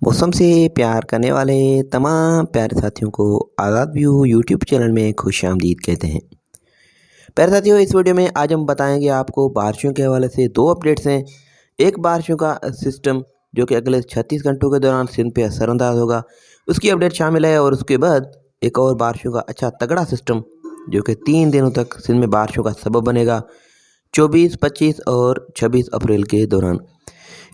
मौसम से प्यार करने वाले तमाम प्यारे साथियों को आज़ाद व्यू यूट्यूब चैनल में खुशामदीद कहते हैं। प्यारे साथियों, इस वीडियो में आज हम बताएंगे आपको बारिशों के हवाले से दो अपडेट्स हैं। एक बारिशों का सिस्टम जो कि अगले 36 घंटों के दौरान सिंध पे असरअंदाज होगा, उसकी अपडेट शामिल है। और उसके बाद एक और बारिशों का अच्छा तगड़ा सिस्टम जो कि 3 दिनों तक सिंध में बारिशों का सबब बनेगा 24, 25 और 26 अप्रैल के दौरान।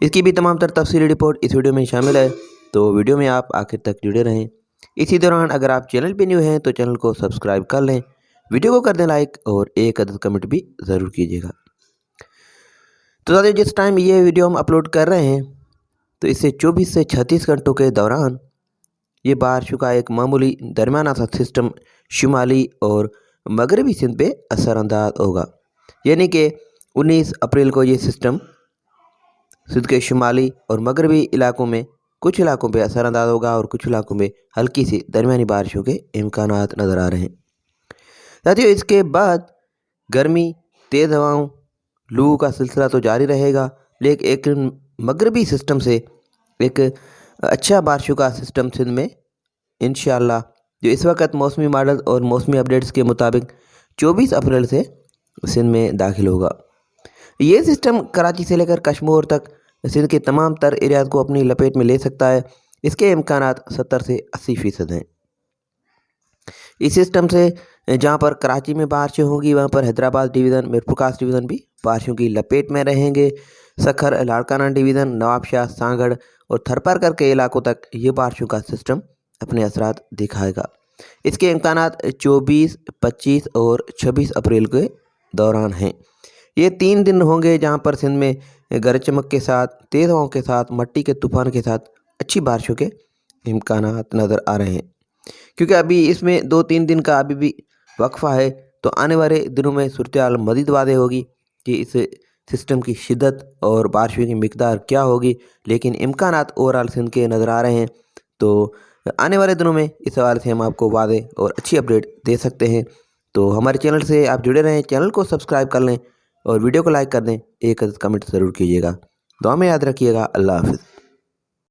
इसकी भी तमाम तर तफसीली रिपोर्ट इस वीडियो में शामिल है, तो वीडियो में आप आखिर तक जुड़े रहें। इसी दौरान अगर आप चैनल पे न्यू हैं तो चैनल को सब्सक्राइब कर लें, वीडियो को कर दें लाइक और एक अदद कमेंट भी ज़रूर कीजिएगा। तो साथियों, जिस टाइम ये वीडियो हम अपलोड कर रहे हैं तो इससे 24 से 36 घंटों के दौरान ये बारिशों का एक मामूली दरमियाना सा सिस्टम शुमाली और मगरबी सिंध पे असरअंदाज होगा। यानी कि 19 अप्रैल को ये सिस्टम सिंध के शुमाली और मगरबी इलाकों में कुछ इलाकों पे असरअंदाज होगा और कुछ इलाकों में हल्की सी दरमियानी बारिशों के इम्कानात नज़र आ रहे हैं। साथियों, इसके बाद गर्मी, तेज़ हवाओं, लू का सिलसिला तो जारी रहेगा, लेकिन एक मगरबी सिस्टम से एक अच्छा बारिशों का सिस्टम सिंध में इंशाअल्लाह जो इस वक्त मौसमी मॉडल और मौसमी अपडेट्स के मुताबिक 24 अप्रैल से सिंध में दाखिल होगा। ये सिस्टम कराची से लेकर कश्मीर तक सिंध के तमाम तर एरियाज़ को अपनी लपेट में ले सकता है। इसके इम्कानात 70 से 80% हैं। इस सिस्टम से जहाँ पर कराची में बारिशें होंगी वहाँ पर हैदराबाद डिवीज़न, मीरपुरखास डिवीज़न भी बारिशों की लपेट में रहेंगे। सखर, लाड़काना डिवीज़न, नवाबशाह, सांगड़ और थरपारकर के इलाकों तक ये बारिशों का सिस्टम अपने असरात दिखाएगा। इसके इम्कानात 24, 25 और 26 अप्रैल के दौरान हैं। ये 3 दिन होंगे जहाँ पर सिंध में गरज चमक के साथ, तेज़ हवाओं के साथ, मट्टी के तूफान के साथ अच्छी बारिशों के इम्कानात नज़र आ रहे हैं। क्योंकि अभी इसमें 2-3 दिन का अभी भी वक्फा है, तो आने वाले दिनों में सूरत हाल मज़ीद वाज़ेह होगी कि इस सिस्टम की शिद्दत और बारिशों की मिकदार क्या होगी। लेकिन इम्कानात ओवरऑल सिंध के नज़र आ रहे हैं, तो आने वाले दिनों में इस हवाले से हम आपको वाज़ेह और अच्छी अपडेट दे सकते हैं। तो हमारे चैनल से आप जुड़े रहें, चैनल को सब्सक्राइब कर लें और वीडियो को लाइक कर दें, एक कमेंट ज़रूर कीजिएगा। दुआ में याद रखिएगा। अल्लाह हाफ़िज़।